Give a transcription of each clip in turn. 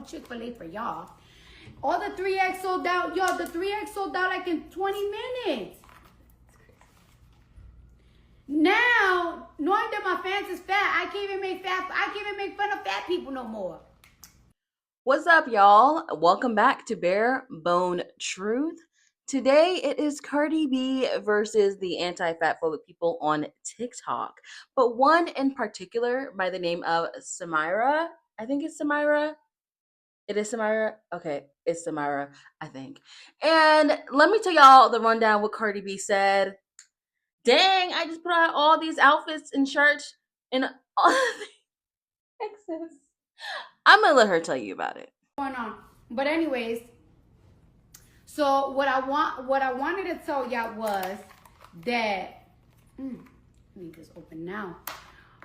Chick-fil-A for y'all. All the 3X sold out. Yo, the 3X sold out like in 20 minutes. Now, knowing that my fans is fat, I can't even make fun of fat people no more. What's up, y'all? Welcome back to Bare Bone Truth. Today it is Cardi B versus the anti-fat phobic people on TikTok. But one in particular by the name of Samira. I think it's Samira. It is Samira? Okay, it's Samira, I think. And let me tell y'all the rundown what Cardi B said. Dang, I just put out all these outfits and shirts and all the excess. I'm gonna let her tell you about it. Going on. But anyways, so what I wanted to tell y'all was that let me just open now.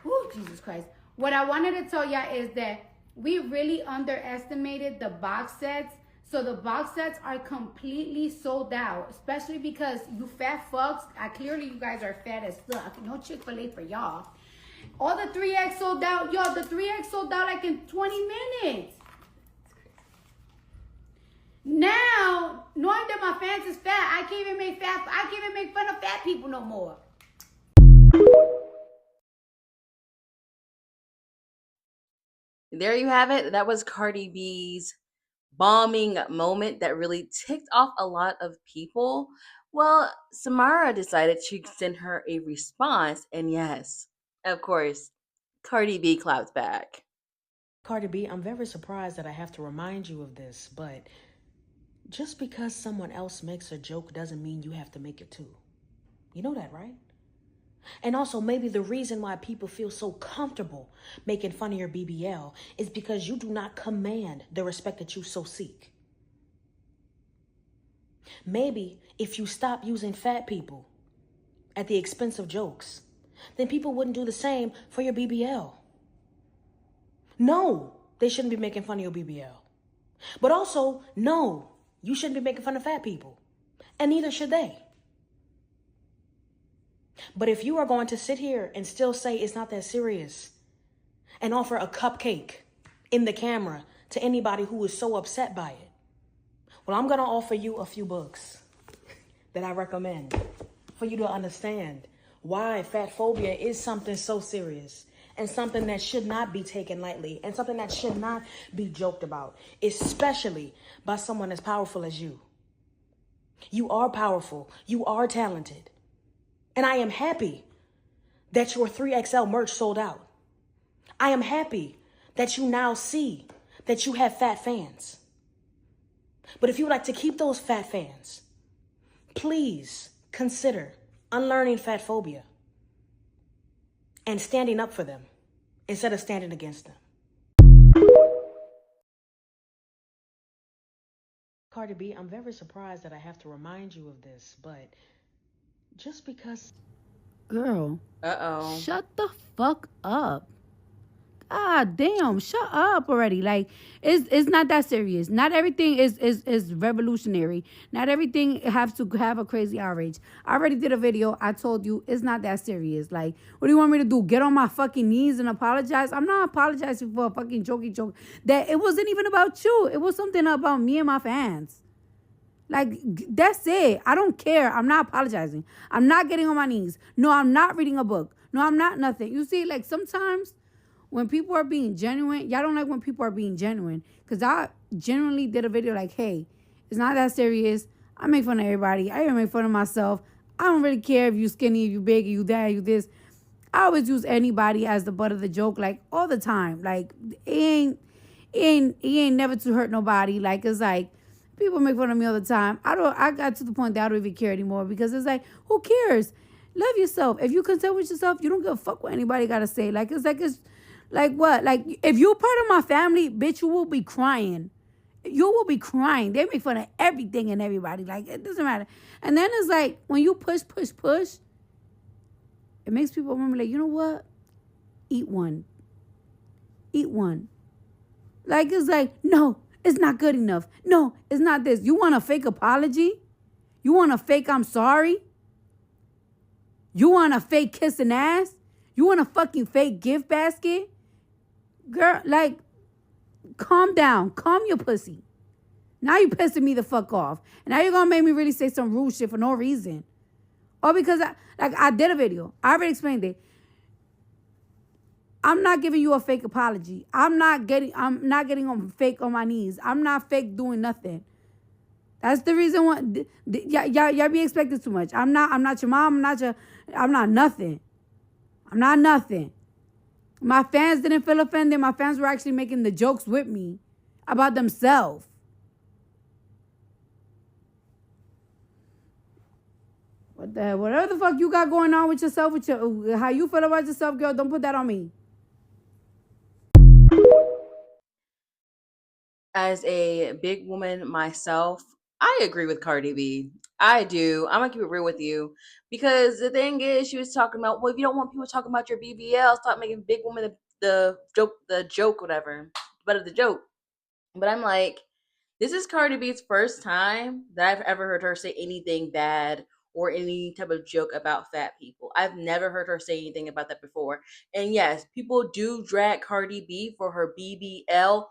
Oh, Jesus Christ. What I wanted to tell y'all is that we really underestimated the box sets. So the box sets are completely sold out, especially because you fat fucks, clearly you guys are fat as fuck. No Chick-fil-A for y'all. All the 3X sold out. Yo, the 3X sold out like in 20 minutes. Now, knowing that my fans is fat, I can't even make fun of fat people no more. There you have it. That was Cardi B's bombing moment that really ticked off a lot of people. Well, Samara decided she'd send her a response, and yes, of course, Cardi B clapped back. Cardi B, I'm very surprised that I have to remind you of this, but just because someone else makes a joke doesn't mean you have to make it too. You know that, right? And also, maybe the reason why people feel so comfortable making fun of your BBL is because you do not command the respect that you so seek. Maybe if you stop using fat people at the expense of jokes, then people wouldn't do the same for your BBL. No, they shouldn't be making fun of your BBL. But also, no, you shouldn't be making fun of fat people. And neither should they. But if you are going to sit here and still say it's not that serious and offer a cupcake in the camera to anybody who is so upset by it, well, I'm going to offer you a few books that I recommend for you to understand why fat phobia is something so serious and something that should not be taken lightly and something that should not be joked about, especially by someone as powerful as you. You are powerful. You are talented. And I am happy that your 3XL merch sold out. I am happy that you now see that you have fat fans. But if you would like to keep those fat fans, please consider unlearning fat phobia and standing up for them instead of standing against them. Cardi B, I'm very surprised that I have to remind you of this, but just because... Girl. Uh-oh. Shut the fuck up. God damn, shut up already. Like, it's not that serious. Not everything is revolutionary. Not everything has to have a crazy outrage. I already did a video. I told you it's not that serious. Like, what do you want me to do? Get on my fucking knees and apologize? I'm not apologizing for a fucking jokey joke. That it wasn't even about you. It was something about me and my fans. Like, that's it. I don't care. I'm not apologizing. I'm not getting on my knees. No, I'm not reading a book. No, I'm not nothing. You see, like, sometimes when people are being genuine, y'all don't like when people are being genuine. Because I genuinely did a video like, hey, it's not that serious. I make fun of everybody. I even make fun of myself. I don't really care if you skinny, if you big, if you that, if you this. I always use anybody as the butt of the joke, like, all the time. Like, it ain't never to hurt nobody. Like, it's like, people make fun of me all the time. I got to the point that I don't even care anymore because it's like, who cares? Love yourself. If you content with yourself, you don't give a fuck what anybody got to say. It's like what? Like, if you're part of my family, bitch, you will be crying. You will be crying. They make fun of everything and everybody. Like, it doesn't matter. And then it's like, when you push, it makes people remember, like, you know what? Eat one. Like, it's like, no, it's not good enough. No, it's not this. You want a fake apology? You want a fake I'm sorry? You want a fake kissing ass? You want a fucking fake gift basket? Girl, like, calm down. Calm your pussy. Now you pissing me the fuck off. And now you're gonna make me really say some rude shit for no reason. Or because I did a video. I already explained it. I'm not giving you a fake apology. I'm not getting on fake on my knees. I'm not fake doing nothing. That's the reason why y'all be expecting too much. I'm not your mom. I'm not nothing. I'm not nothing. My fans didn't feel offended. My fans were actually making the jokes with me about themselves. What the hell? Whatever the fuck you got going on with yourself, how you feel about yourself, girl, don't put that on me. As a big woman myself, I agree with Cardi B. I do. I'm gonna keep it real with you because the thing is, she was talking about, well, if you don't want people talking about your BBL, stop making big woman the joke, whatever. But the joke. But I'm like, this is Cardi B's first time that I've ever heard her say anything bad or any type of joke about fat people. I've never heard her say anything about that before. And yes, people do drag Cardi B for her BBL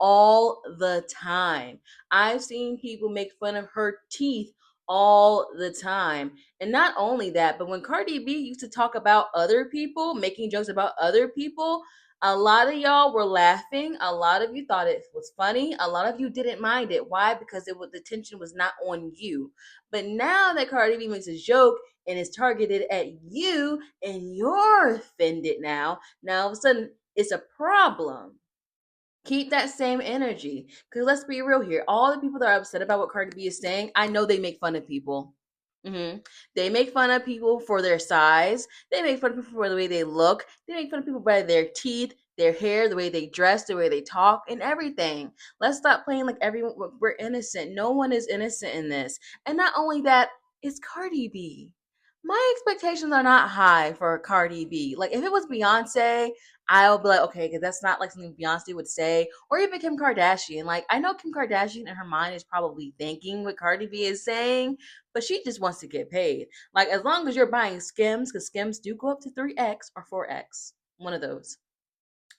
all the time. I've seen people make fun of her teeth all the time. And not only that, but when Cardi B used to talk about other people, making jokes about other people, a lot of y'all were laughing. A lot of you thought it was funny. A lot of you didn't mind it. Why? Because the tension was not on you. But now that Cardi B makes a joke and is targeted at you and you're offended now all of a sudden it's a problem. Keep that same energy. Because let's be real here. All the people that are upset about what Cardi B is saying, I know they make fun of people. They make fun of people for their size. They make fun of people for the way they look. They make fun of people by their teeth, their hair, the way they dress, the way they talk, and everything. Let's stop playing like everyone we're innocent. No one is innocent in this. And not only that, it's Cardi B. My expectations are not high for Cardi B. Like if it was Beyonce, I'll be like, okay, because that's not like something Beyonce would say, or even Kim Kardashian. Like I know Kim Kardashian in her mind is probably thinking what Cardi B is saying, but she just wants to get paid. Like as long as you're buying Skims, because Skims do go up to 3X or 4X, one of those.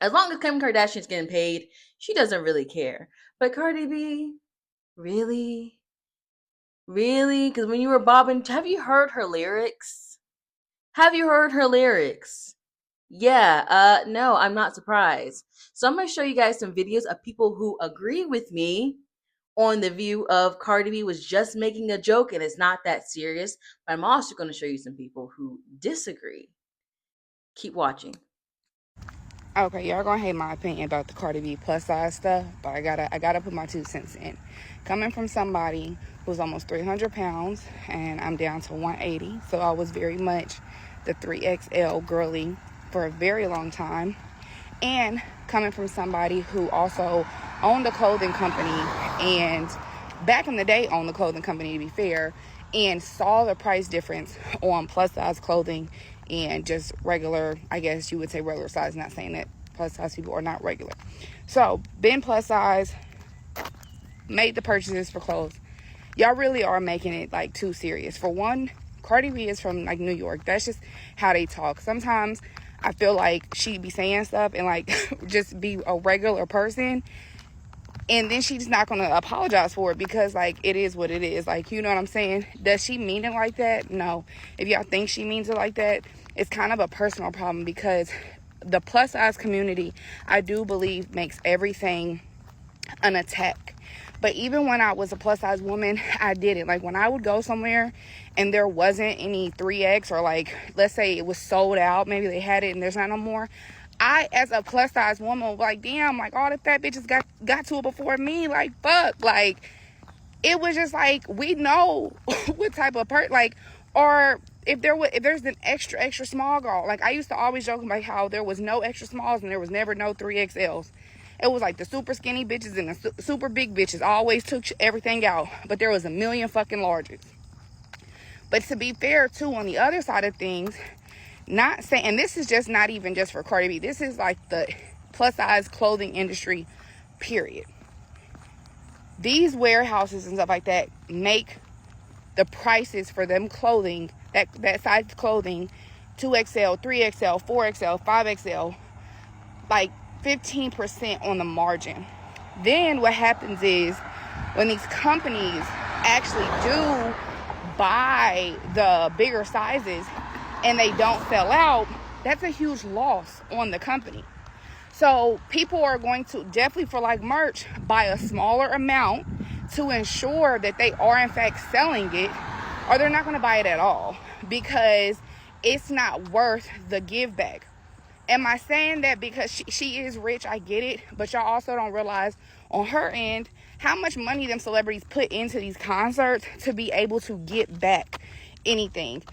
As long as Kim Kardashian's getting paid, she doesn't really care. But Cardi B, really? Really? Because when you were bobbing, have you heard her lyrics? Have you heard her lyrics? Yeah, no, I'm not surprised. So I'm going to show you guys some videos of people who agree with me on the view of Cardi B was just making a joke and it's not that serious. But I'm also going to show you some people who disagree. Keep watching. Okay, y'all gonna hate my opinion about the Cardi B plus size stuff, but I gotta put my 2 cents in. Coming from somebody who's almost 300 pounds and I'm down to 180, so I was very much the 3XL girly for a very long time. And coming from somebody who also owned a clothing company and back in the day owned the clothing company, to be fair, and saw the price difference on plus size clothing and just regular, I guess you would say regular size, not saying that plus size people are not regular. So been plus size, made the purchases for clothes. Y'all really are making it like too serious. For one, Cardi B is from like New York. That's just how they talk. Sometimes I feel like she be saying stuff and like just be a regular person, and then she's not gonna apologize for it because like it is what it is. Like, you know what I'm saying? Does she mean it like that? No. If y'all think she means it like that, it's kind of a personal problem because the plus size community, I do believe, makes everything an attack. But even when I was a plus size woman, I did it. Like when I would go somewhere and there wasn't any 3X, or like let's say it was sold out, maybe they had it and there's not no more, I, as a plus size woman, was like, damn, like all the fat bitches got to it before me. Like, fuck. Like, it was just like, we know what type of like, or if there's an extra small girl. Like, I used to always joke about how there was no extra smalls and there was never no 3XLs. It was like the super skinny bitches and the super big bitches always took everything out. But there was a million fucking larges. But to be fair, too, on the other side of things, not saying, and this is just not even just for Cardi B, this is like the plus size clothing industry, period. These warehouses and stuff like that make the prices for them clothing, that size clothing, 2XL, 3XL, 4XL, 5XL, like 15% on the margin. Then what happens is when these companies actually do buy the bigger sizes and they don't sell out, that's a huge loss on the company. So people are going to definitely, for like merch, buy a smaller amount to ensure that they are in fact selling it, or they're not going to buy it at all because it's not worth the give back. Am I saying that because she is rich? I get it, but y'all also don't realize on her end how much money them celebrities put into these concerts to be able to get back anything.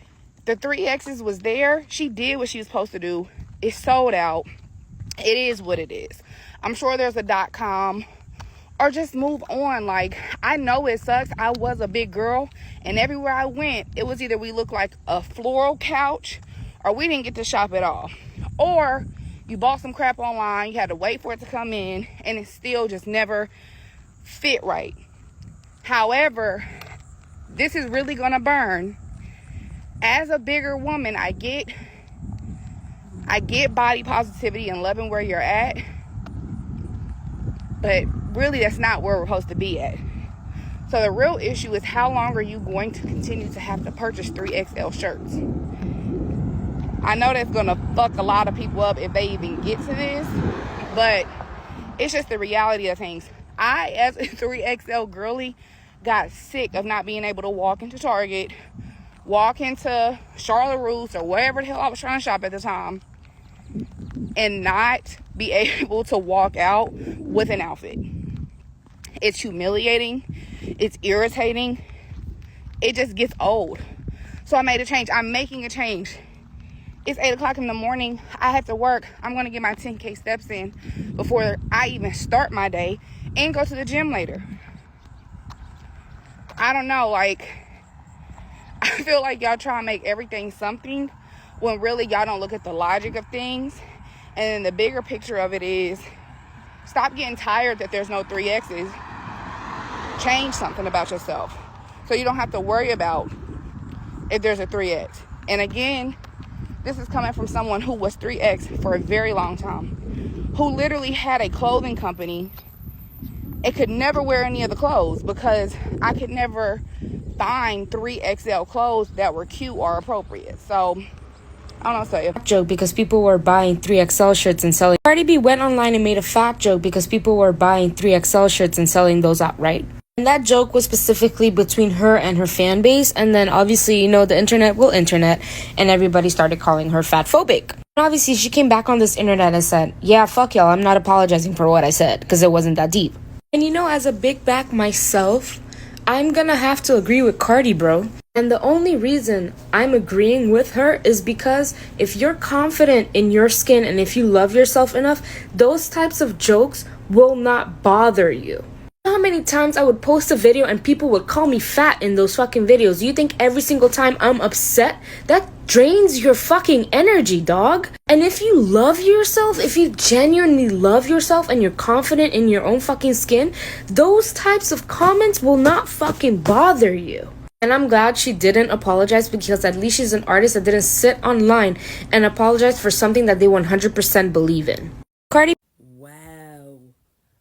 The 3X's was there. She did what she was supposed to do. It sold out. It is what it is. I'm sure there's a .com, or just move on. Like, I know it sucks. I was a big girl, and everywhere I went, it was either we looked like a floral couch, or we didn't get to shop at all. Or you bought some crap online, you had to wait for it to come in, and it still just never fit right. However, this is really gonna burn. As a bigger woman, I get body positivity and loving where you're at, but really that's not where we're supposed to be at. So the real issue is, how long are you going to continue to have to purchase 3XL shirts? I know that's gonna fuck a lot of people up if they even get to this, but it's just the reality of things. I, as a 3XL girly, got sick of not being able to walk into Target, walk into Charlotte Russe, or wherever the hell I was trying to shop at the time, and not be able to walk out with an outfit. It's humiliating. It's irritating. It just gets old. So I made a change. I'm making a change. It's 8 o'clock in the morning. I have to work. I'm going to get my 10K steps in before I even start my day and go to the gym later. I don't know. Like, I feel like y'all try to make everything something when really y'all don't look at the logic of things. And then the bigger picture of it is, stop getting tired that there's no 3X's. Change something about yourself so you don't have to worry about if there's a 3X. And again, this is coming from someone who was 3X for a very long time, who literally had a clothing company and could never wear any of the clothes because I could never find 3XL clothes that were cute or appropriate. So I don't know, say joke because people were buying 3XL shirts and selling. Cardi B went online and made a fat joke because people were buying 3XL shirts and selling those outright. And that joke was specifically between her and her fan base. And then obviously, you know, the internet will internet, and everybody started calling her fat phobic. And obviously, she came back on this internet and said, yeah, fuck y'all, I'm not apologizing for what I said because it wasn't that deep. And you know, as a big back myself, I'm gonna have to agree with Cardi, bro. And the only reason I'm agreeing with her is because if you're confident in your skin and if you love yourself enough, those types of jokes will not bother you. You know how many times I would post a video and people would call me fat in those fucking videos? You think every single time I'm upset? That drains your fucking energy, dog. And if you love yourself, if you genuinely love yourself and you're confident in your own fucking skin, those types of comments will not fucking bother you. And I'm glad she didn't apologize because at least she's an artist that didn't sit online and apologize for something that they 100% believe in. Cardi. Wow.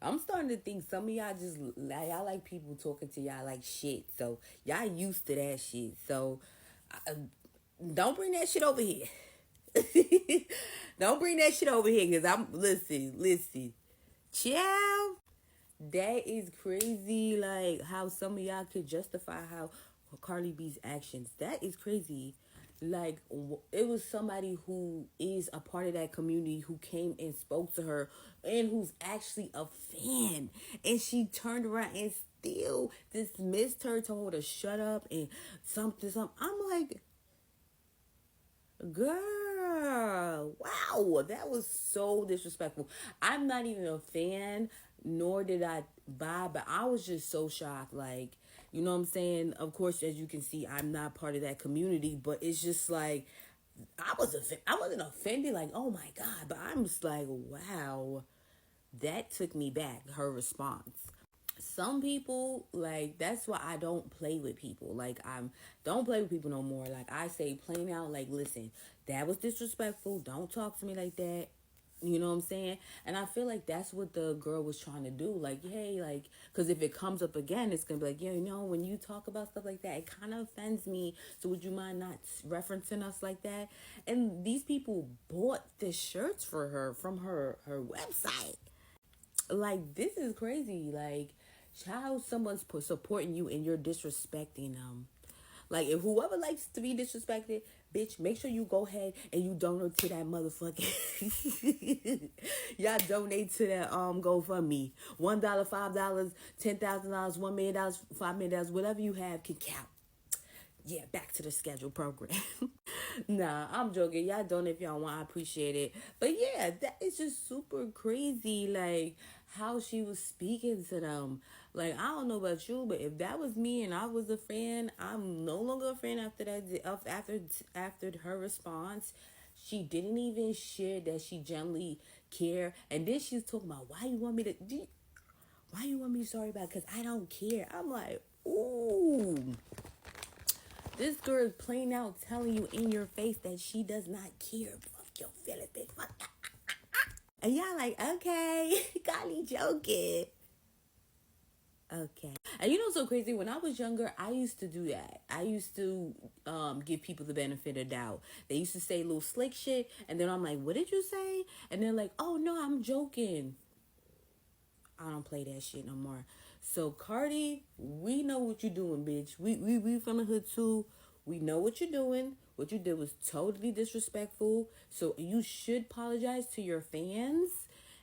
I'm starting to think some of y'all just, y'all like people talking to y'all like shit. So y'all used to that shit. So don't bring that shit over here. Don't bring that shit over here because listen. Child. That is crazy. Like how some of y'all could justify how Cardi B's actions. That is crazy. Like it was somebody who is a part of that community who came and spoke to her and who's actually a fan, and she turned around and still dismissed her, told her to shut up and something. I'm like, girl, wow, that was so disrespectful. I'm not even a fan, nor did I buy, but I was just so shocked. Like, you know what I'm saying? Of course, as you can see, I'm not part of that community, but it's just like I wasn't offended, like, oh my god, but I'm just like, wow, that took me back. Her response. Some people, like, that's why I don't play with people. Like, I'm don't play with people no more. Like, I say plain out, like, listen, that was disrespectful, don't talk to me like that. You know what I'm saying? And I feel like that's what the girl was trying to do. Like, hey, like, because if it comes up again, it's going to be like, yeah, you know, when you talk about stuff like that, it kind of offends me. So would you mind not referencing us like that? And these people bought the shirts for her from her website. Like, this is crazy. Like, how someone's supporting you and you're disrespecting them. Like, if whoever likes to be disrespected, bitch, make sure you go ahead and you donate to that motherfucking. Y'all donate to that GoFundMe. $1, $5, $10,000, $1 million, $5 million, whatever you have can count. Yeah, back to the schedule program. Nah, I'm joking. Y'all don't if y'all want. I appreciate it. But yeah, that is just super crazy. Like how she was speaking to them. Like I don't know about you, but if that was me and I was a fan, I'm no longer a fan after that. After her response, she didn't even share that she generally care, and then she's talking about why you want me to. Why you want me to sorry about? Because I don't care. I'm like, ooh. This girl is plain out telling you in your face that she does not care. Fuck your feelings, bitch. Fuck. And y'all like, okay, Golly joking. Okay. And you know so crazy, when I was younger, I used to do that. I used to give people the benefit of doubt. They used to say little slick shit, and then I'm like, what did you say? And they're like, oh no, I'm joking. I don't play that shit no more. So Cardi, we know what you're doing, bitch. We from the hood too. We know what you're doing. What you did was totally disrespectful. So you should apologize to your fans.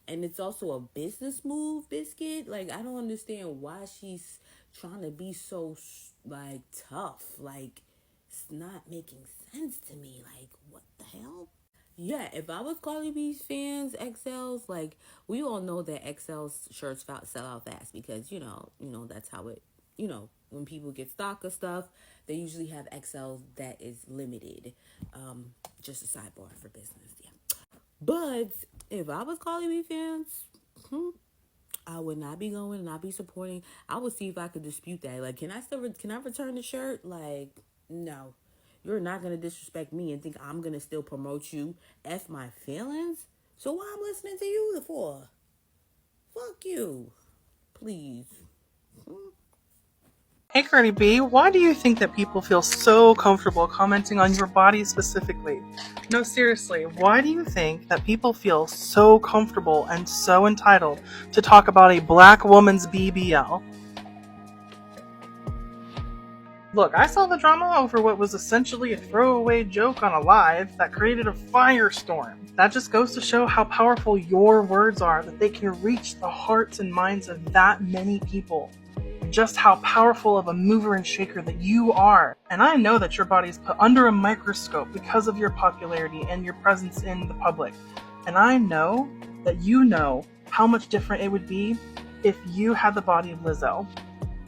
And it's also a business move, Biscuit. Like I don't understand why she's trying to be so like tough. Like it's not making sense to me. Like what the hell? Yeah, if I was Cardi B's fans, XLs, like we all know that XL's shirts sell out fast because that's how it, when people get stock of stuff, they usually have XLs that is limited. Just a sidebar for business, yeah. But if I was Cardi B fans, I would not be going and not be supporting. I would see if I could dispute that. Like, can I return the shirt? Like, no, you're not gonna disrespect me and think I'm gonna still promote you. F my feelings. So why I'm listening to you for? Fuck you, please. Hey Cardi B, why do you think that people feel so comfortable commenting on your body specifically? No, seriously, why do you think that people feel so comfortable and so entitled to talk about a black woman's BBL? Look, I saw the drama over what was essentially a throwaway joke on a live that created a firestorm. That just goes to show how powerful your words are, that they can reach the hearts and minds of that many people. Just how powerful of a mover and shaker that you are. And I know that your body is put under a microscope because of your popularity and your presence in the public. And I know that you know how much different it would be if you had the body of Lizzo.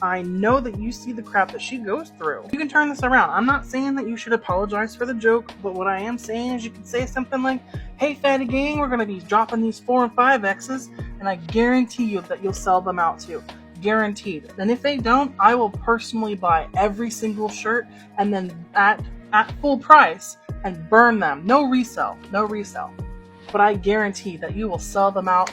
I know that you see the crap that she goes through. You can turn this around. I'm not saying that you should apologize for the joke, but what I am saying is you can say something like, hey fatty gang, we're going to be dropping these 4 and 5 X's, and I guarantee you that you'll sell them out too. Guaranteed. And if they don't, I will personally buy every single shirt and then at full price and burn them. No resell. But I guarantee that you will sell them out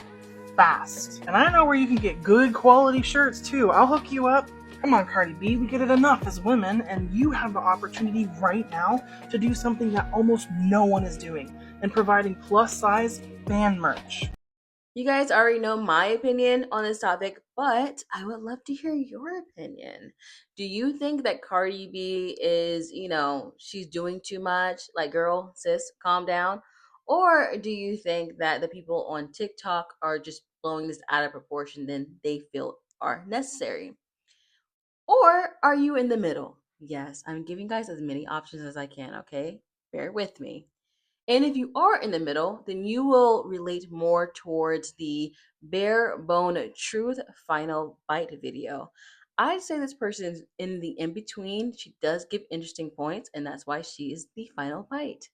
fast. And I know where you can get good quality shirts too. I'll hook you up. Come on, Cardi B, we get it enough as women, and you have the opportunity right now to do something that almost no one is doing, and providing plus size fan merch. You guys already know my opinion on this topic, but I would love to hear your opinion. Do you think that Cardi B is, she's doing too much? Like, girl, sis, calm down. Or do you think that the people on TikTok are just blowing this out of proportion than they feel are necessary? Or are you in the middle? Yes, I'm giving you guys as many options as I can, okay? Bear with me. And if you are in the middle, then you will relate more towards the bare bone truth final bite video. I'd say this person is in the in between. She does give interesting points, and that's why she is the final bite.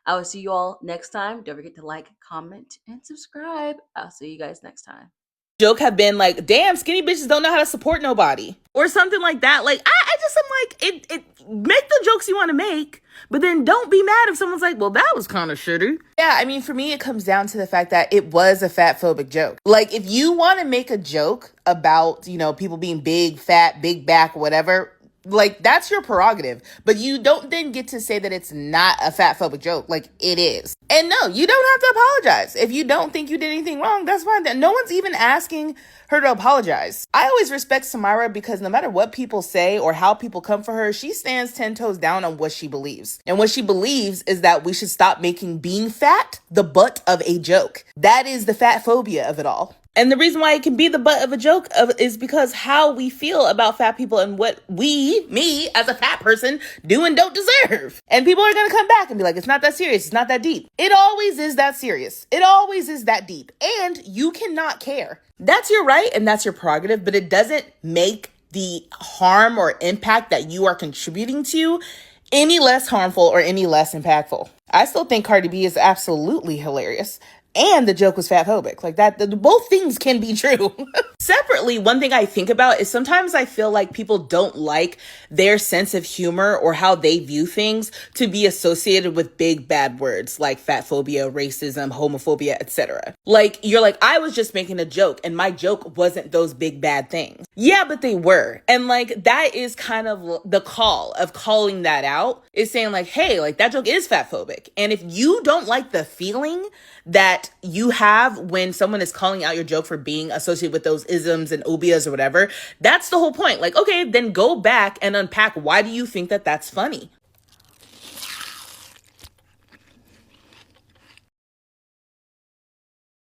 I will see you all next time. Don't forget to like, comment, and subscribe. I'll see you guys next time. joke have been like, damn, skinny bitches don't know how to support nobody. Or something like that. Like, I just am like, it make the jokes you want to make, but then don't be mad if someone's like, well, that was kind of shitty. Yeah, I mean, for me, it comes down to the fact that it was a fat phobic joke. Like, if you want to make a joke about, you know, people being big, fat, big back, whatever, like, that's your prerogative. But you don't then get to say that it's not a fat phobic joke. Like, it is. And no, you don't have to apologize. If you don't think you did anything wrong, that's fine. No one's even asking her to apologize. I always respect Samira because no matter what people say or how people come for her, she stands 10 toes down on what she believes. And what she believes is that we should stop making being fat the butt of a joke. That is the fat phobia of it all. And the reason why it can be the butt of a joke is because how we feel about fat people and what me as a fat person, do and don't deserve. And people are going to come back and be like, it's not that serious. It's not that deep. It always is that serious. It always is that deep. And you cannot care. That's your right and that's your prerogative, but it doesn't make the harm or impact that you are contributing to any less harmful or any less impactful. I still think Cardi B is absolutely hilarious. And the joke was fat phobic. Like that, both things can be true. Separately, one thing I think about is sometimes I feel like people don't like their sense of humor or how they view things to be associated with big bad words like fat phobia, racism, homophobia, etc. Like, you're like, I was just making a joke and my joke wasn't those big bad things. Yeah, but they were. And like, that is kind of the call of calling that out, is saying like, hey, like that joke is fat phobic. And if you don't like the feeling that you have when someone is calling out your joke for being associated with those isms and obias or whatever, that's the whole point. Like, okay, then go back and unpack, why do you think that that's funny?